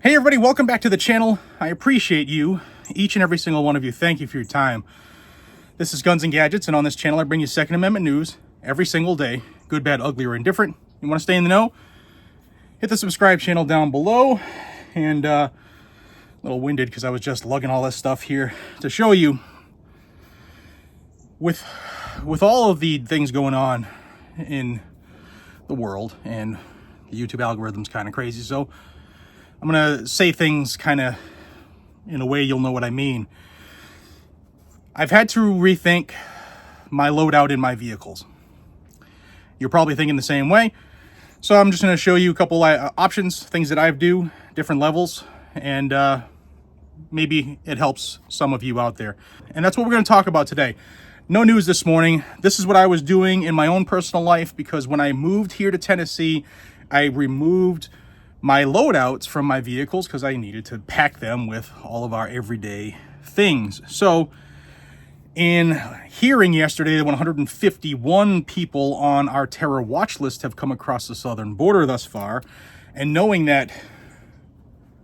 Hey everybody, welcome back to the channel. I appreciate you, each and every single one of you. Thank you for your time. This is Guns and Gadgets, and on this channel I bring you Second Amendment news every single day, good, bad, ugly, or indifferent. You want to stay in the know? Hit the subscribe channel down below. And a little winded because I was just lugging all this stuff here to show you. With all of the things going on in the world, and the YouTube algorithm's kind of crazy, so I'm gonna say things kind of in a way you'll know what I mean. I've had to rethink my loadout in my vehicles. You're probably thinking the same way. So I'm just gonna show you a couple options, things that I do, different levels, and maybe it helps some of you out there. And that's what we're gonna talk about today. No news this morning. This is what I was doing in my own personal life, because when I moved here to Tennessee, I removed my loadouts from my vehicles because I needed to pack them with all of our everyday things. So in hearing yesterday that 151 people on our terror watch list have come across the southern border thus far, and knowing that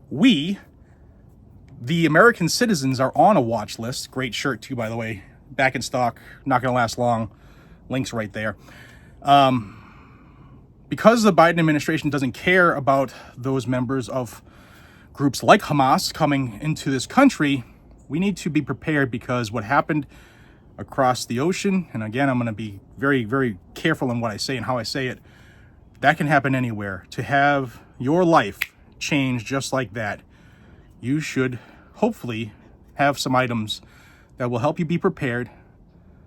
we, the American citizens, are on a watch list, great shirt too, by the way, back in stock, not gonna last long, links right there. Because the Biden administration doesn't care about those members of groups like Hamas coming into this country, we need to be prepared, because what happened across the ocean, and again, I'm going to be very, very careful in what I say and how I say it, that can happen anywhere. To have your life change just like that, you should hopefully have some items that will help you be prepared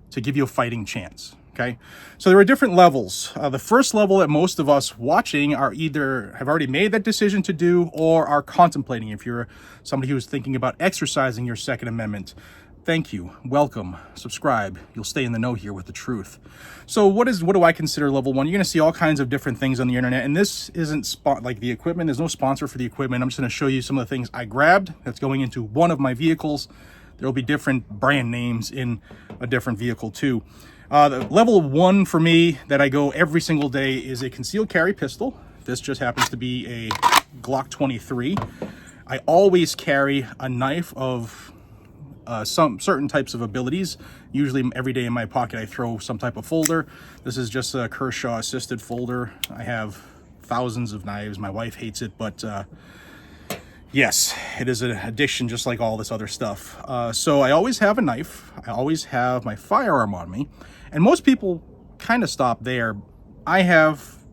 to give you a fighting chance. Okay, so there are different levels. The first level that most of us watching are either have already made that decision to do or are contemplating. If you're somebody who's thinking about exercising your Second Amendment, thank you, welcome, subscribe. You'll stay in the know here with the truth. So what do I consider level one? You're gonna see all kinds of different things on the internet, and this isn't like the equipment. There's no sponsor for the equipment. I'm just gonna show you some of the things I grabbed that's going into one of my vehicles. There'll be different brand names in a different vehicle too. The level one for me that I go every single day is a concealed carry pistol. This just happens to be a Glock 23. I always carry a knife of some certain types of abilities. Usually every day in my pocket I throw some type of folder. This is just a Kershaw assisted folder. I have thousands of knives. My wife hates it, but yes, it is an addiction just like all this other stuff. So I always have a knife. I always have my firearm on me. And most people kind of stop there. I have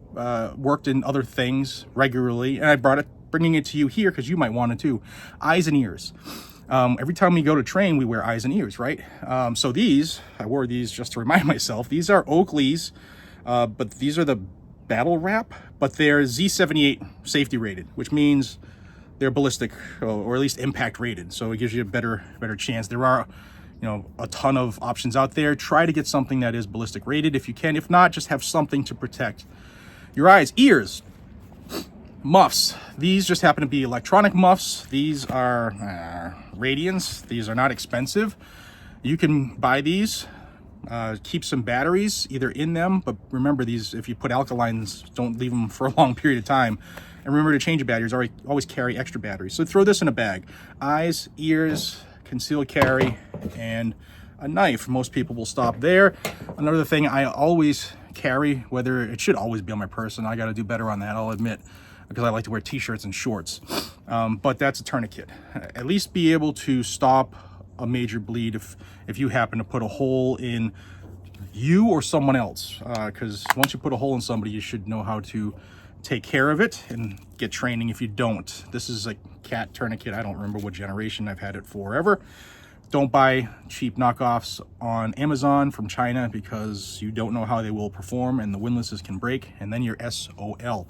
worked in other things regularly, and I bringing it to you here because you might want it too. Eyes and ears. Every time we go to train, we wear eyes and ears, right? So these, I wore these just to remind myself. These are Oakley's, but these are the battle wrap, but they're Z78 safety rated, which means they're ballistic or at least impact rated, so it gives you a better chance. There are, a ton of options out there. Try to get something that is ballistic rated if you can. If not, just have something to protect your eyes. Ears, muffs. These just happen to be electronic muffs. These are Radians. These are not expensive. You can buy these. Keep some batteries either in them, but remember, these, if you put alkalines, don't leave them for a long period of time. And remember to change your batteries. Always carry extra batteries. So throw this in a bag. Eyes, ears, concealed carry, and a knife. Most people will stop there. Another thing I always carry, whether it should always be on my person, I got to do better on that, I'll admit, because I like to wear t-shirts and shorts. But that's a tourniquet. At least be able to stop a major bleed if you happen to put a hole in you or someone else, because once you put a hole in somebody, you should know how to take care of it and get training if you don't. This is a cat tourniquet. I don't remember what generation. I've had it forever. Don't buy cheap knockoffs on Amazon from China, because you don't know how they will perform and the windlasses can break, and then you're SOL.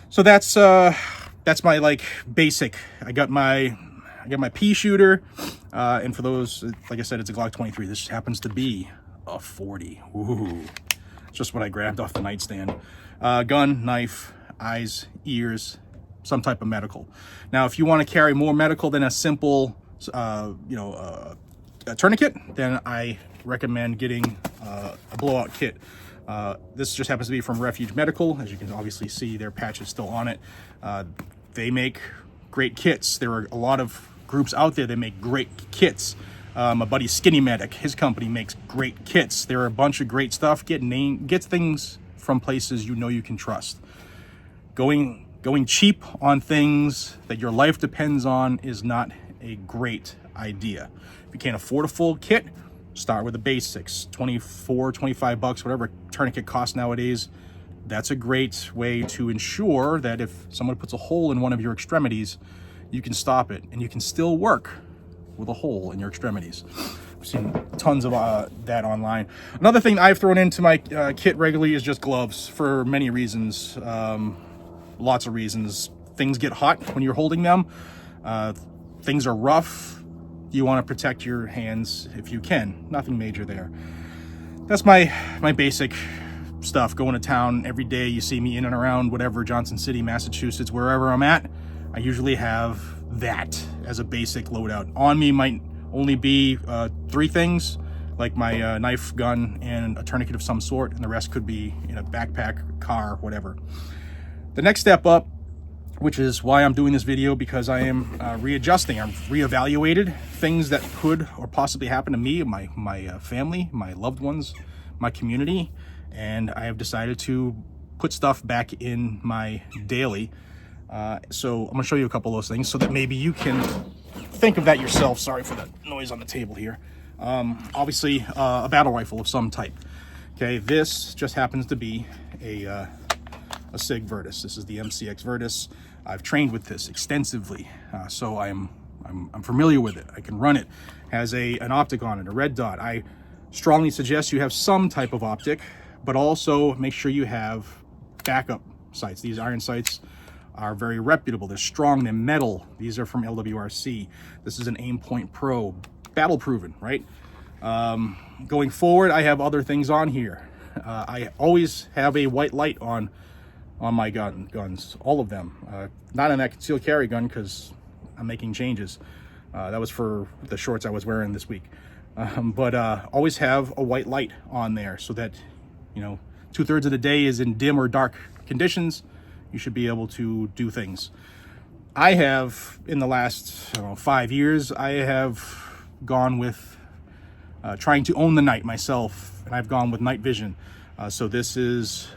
So that's my basic. I got my pea shooter, and for those, like I said, it's a Glock 23. This happens to be a 40. Ooh, just what I grabbed off the nightstand. Gun, knife, eyes, ears, some type of medical. Now, if you want to carry more medical than a simple, a tourniquet, then I recommend getting a blowout kit. This just happens to be from Refuge Medical. As you can obviously see, their patch is still on it. They make great kits. There are a lot of groups out there that make great kits. My buddy Skinny Medic, his company makes great kits. There are a bunch of great stuff. Get things from places you know you can trust. Going cheap on things that your life depends on is not a great idea. If you can't afford a full kit, start with the basics. 24, 25 bucks, whatever a tourniquet costs nowadays. That's a great way to ensure that if someone puts a hole in one of your extremities, you can stop it and you can still work with a hole in your extremities. I've seen tons of that online. Another thing I've thrown into my kit regularly is just gloves for many reasons. Lots of reasons. Things get hot when you're holding them. Things are rough. You want to protect your hands if you can. Nothing major there. That's my basic stuff. Going to town every day, you see me in and around whatever, Johnson City, Massachusetts, wherever I'm at, I usually have that as a basic loadout. On me might only be 3 things, like my knife, gun, and a tourniquet of some sort, and the rest could be in a backpack, car, whatever. The next step up, which is why I'm doing this video, because I am readjusting. I've reevaluated things that could or possibly happen to me, my family, my loved ones, my community, and I have decided to put stuff back in my daily. So I'm gonna show you a couple of those things so that maybe you can think of that yourself. Sorry for that noise on the table here. Obviously, a battle rifle of some type. Okay, this just happens to be a SIG Virtus. This is the MCX Virtus. I've trained with this extensively, so I'm familiar with it. I can run it. Has an optic on it, a red dot. I strongly suggest you have some type of optic, but also make sure you have backup sights. These iron sights are very reputable. They're strong, they're metal. These are from LWRC. This is an Aimpoint Pro, battle proven, right? Going forward, I have other things on here. I always have a white light on my guns, all of them. Not on that concealed carry gun because I'm making changes. That was for the shorts I was wearing this week. But always have a white light on there so that, you know, 2/3 of the day is in dim or dark conditions. You should be able to do things. I have, in the last 5 years, I have gone with trying to own the night myself, and I've gone with night vision. So this is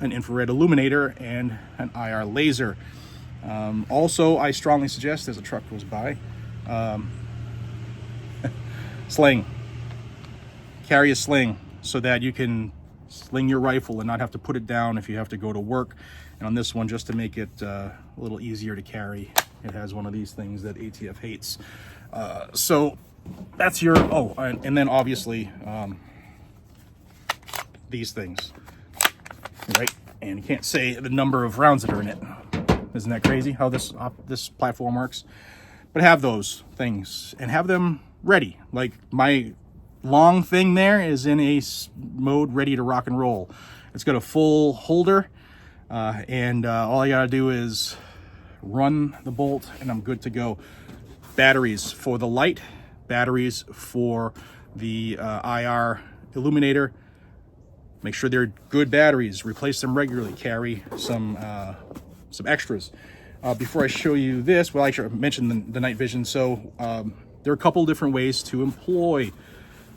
an infrared illuminator and an IR laser. Also, I strongly suggest, as a truck goes by, sling. Carry a sling so that you can sling your rifle and not have to put it down if you have to go to work. And on this one, just to make it a little easier to carry, it has one of these things that ATF hates. So that's your, and then obviously these things, right? And you can't say the number of rounds that are in it. Isn't that crazy how this platform works? But have those things and have them ready. Like my long thing there is in a mode ready to rock and roll. It's got a full holder. And all I gotta do is run the bolt and I'm good to go. Batteries for the light, batteries for the IR illuminator. Make sure they're good batteries, replace them regularly, carry some extras. Before I show you this, well, actually I mentioned the night vision. So there are a couple different ways to employ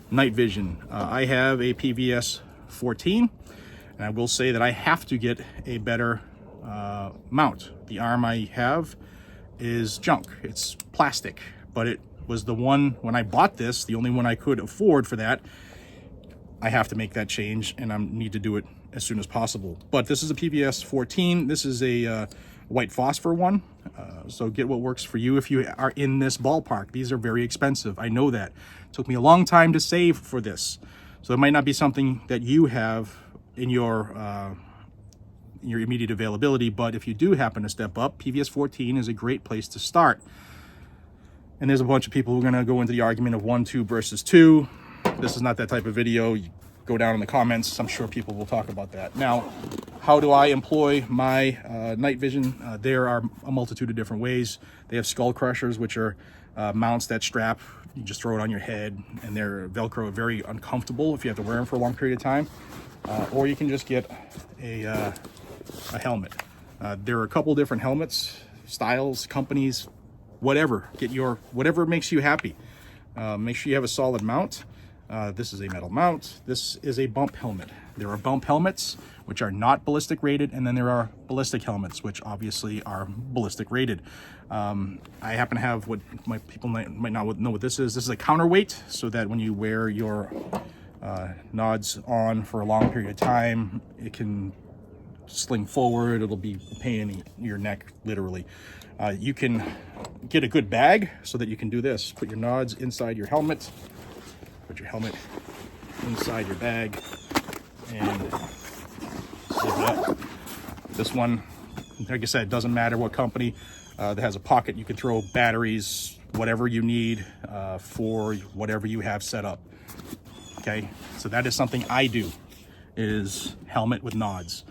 night vision. I have a PVS 14. And I will say that I have to get a better mount. The arm I have is junk. It's plastic, but it was the one, when I bought this, the only one I could afford for that. I have to make that change and I need to do it as soon as possible. But this is a PVS 14. This is a white phosphor one. So get what works for you if you are in this ballpark. These are very expensive. I know that. It took me a long time to save for this. So it might not be something that you have in your immediate availability, but if you do happen to step up, PVS 14 is a great place to start. And there's a bunch of people who are going to go into the argument of 1, 2 versus 2. This is not that type of video. You go down in the comments. I'm sure people will talk about that. Now, how do I employ my night vision? There are a multitude of different ways. They have skull crushers, which are mounts that strap. You just throw it on your head, and they're Velcro, very uncomfortable if you have to wear them for a long period of time. Or you can just get a helmet. There are a couple different helmets. styles, companies, whatever. Get your whatever makes you happy. Make sure you have a solid mount. This is a metal mount. This is a bump helmet. There are bump helmets which are not ballistic rated, and then there are ballistic helmets which obviously are ballistic rated. I happen to have what my people might not know what this is. This is a counterweight, so that when you wear your nods on for a long period of time, it can sling forward. It'll be a pain in your neck, literally. You can get a good bag so that you can do this. Put your nods inside your helmet. Put your helmet inside your bag and zip it up. This one, like I said, doesn't matter what company. That has a pocket. You can throw batteries, whatever you need for whatever you have set up. Okay, so that is something I do, is helmet with nods.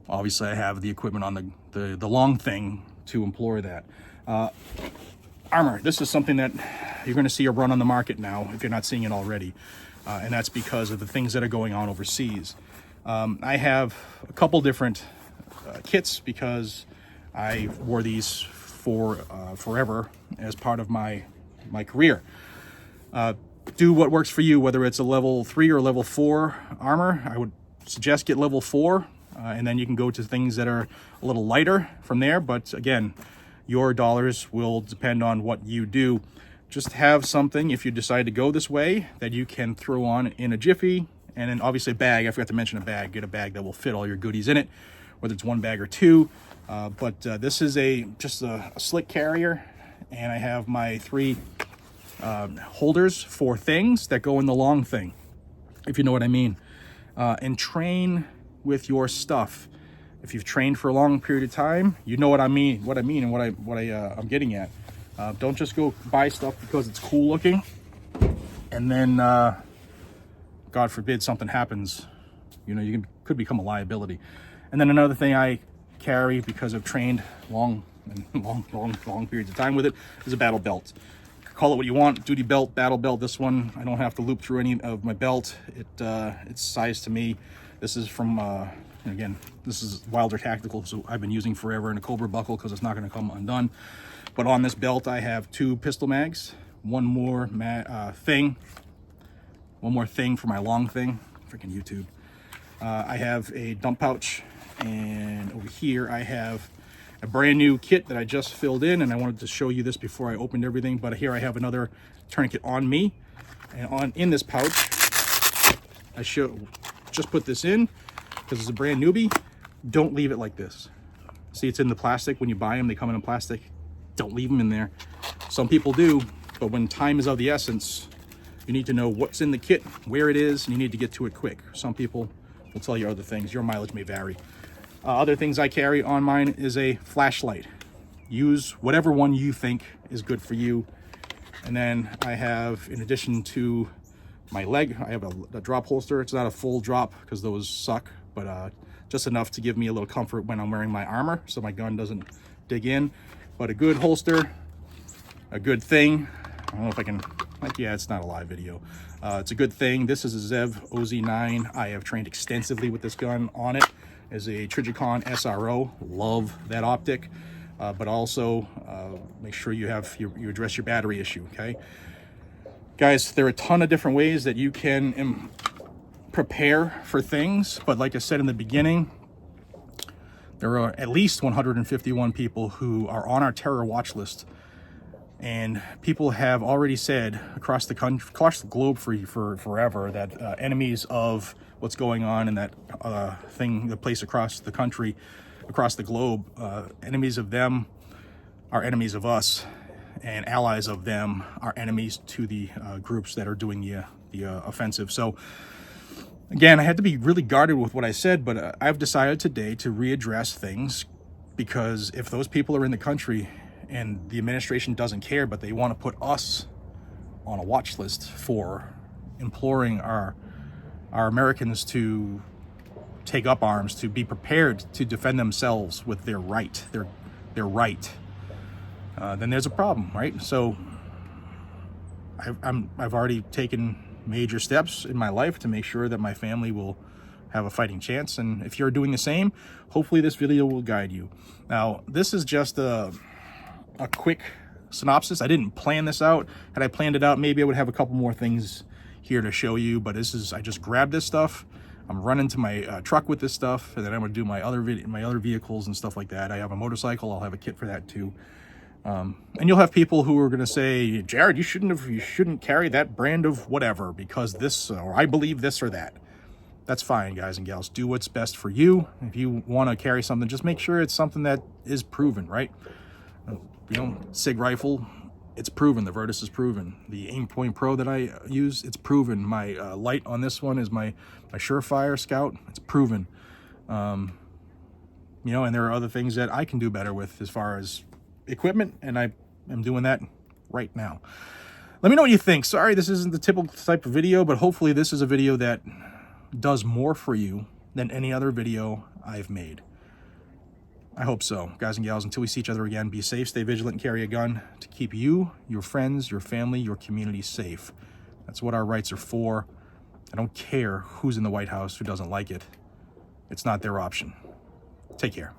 Obviously, I have the equipment on the long thing to employ that. Armor. This is something that you're going to see a run on the market now if you're not seeing it already, and that's because of the things that are going on overseas. I have a couple different kits because I wore these for forever as part of my career. Do what works for you, whether it's a level 3 or level 4 armor. I would suggest get level 4, and then you can go to things that are a little lighter from there. But again, your dollars will depend on what you do. Just have something, if you decide to go this way, that you can throw on in a jiffy. And then obviously a bag. I forgot to mention a bag. Get a bag that will fit all your goodies in it, whether it's one bag or two. But this is just a slick carrier, and I have my 3 holders for things that go in the long thing, if you know what I mean. And train with your stuff. If you've trained for a long period of time, you know what I mean, and what I'm getting at. Don't just go buy stuff because it's cool looking, and then God forbid something happens. You know, could become a liability. And then another thing I carry, because I've trained long periods of time with it, is a battle belt. Call it what you want, duty belt, battle belt. This one, I don't have to loop through any of my belt. It's sized to me. This is from, again, this is Wilder Tactical, so I've been using forever, in a Cobra buckle because it's not going to come undone. But on this belt, I have 2 pistol mags, one more thing for my long thing. Freaking YouTube. I have a dump pouch, and over here I have a brand new kit that I just filled in, and I wanted to show you this before I opened everything. But here I have another tourniquet on me, and in this pouch, I just put this in because it's a brand newbie. Don't leave it like this. See, it's in the plastic. When you buy them, they come in a plastic. Don't leave them in there. Some people do, but when time is of the essence, you need to know what's in the kit, where it is, and you need to get to it quick. Some people will tell you other things. Your mileage may vary. Other things I carry on mine is a flashlight. Use whatever one you think is good for you. And then I have, in addition to my leg, I have a drop holster. It's not a full drop because those suck, but just enough to give me a little comfort when I'm wearing my armor so my gun doesn't dig in. But a good holster, a good thing. I don't know if I can, yeah, it's not a live video. It's a good thing. This is a Zev OZ9. I have trained extensively with this gun on it as a Trijicon SRO. Love that optic. But also make sure you address your battery issue, okay? Guys, there are a ton of different ways that you can prepare for things. But like I said in the beginning, there are at least 151 people who are on our terror watch list. And people have already said across the country, across the globe for forever, that enemies of what's going on in that the place across the country, across the globe, enemies of them are enemies of us, and allies of them are enemies to the groups that are doing the offensive. So again, I had to be really guarded with what I said, but I've decided today to readdress things, because if those people are in the country and the administration doesn't care, but they want to put us on a watch list for imploring our Americans to take up arms, to be prepared to defend themselves with their right, their right, then there's a problem, right? So I've already taken major steps in my life to make sure that my family will have a fighting chance. And if you're doing the same, hopefully this video will guide you. Now, this is just a quick synopsis. I didn't plan this out. Had I planned it out, maybe I would have a couple more things here to show you, but I just grabbed this stuff. I'm running to my truck with this stuff, and then I'm gonna do my other vehicles and stuff like that. I have a motorcycle. I'll have a kit for that too. And you'll have people who are gonna say, Jared, you shouldn't carry that brand of whatever because this, or I believe this or that. That's fine, guys and gals. Do what's best for you. If you want to carry something, just make sure it's something that is proven, right? SIG rifle, it's proven. The Virtus is proven. The Aimpoint Pro that I use, it's proven. My light on this one is my Surefire Scout. It's proven. And there are other things that I can do better with as far as equipment, and I am doing that right now. Let me know what you think. Sorry, this isn't the typical type of video, but hopefully this is a video that does more for you than any other video I've made. I hope so. Guys and gals, until we see each other again, be safe, stay vigilant, and carry a gun to keep you, your friends, your family, your community safe. That's what our rights are for. I don't care who's in the White House, who doesn't like it. It's not their option. Take care.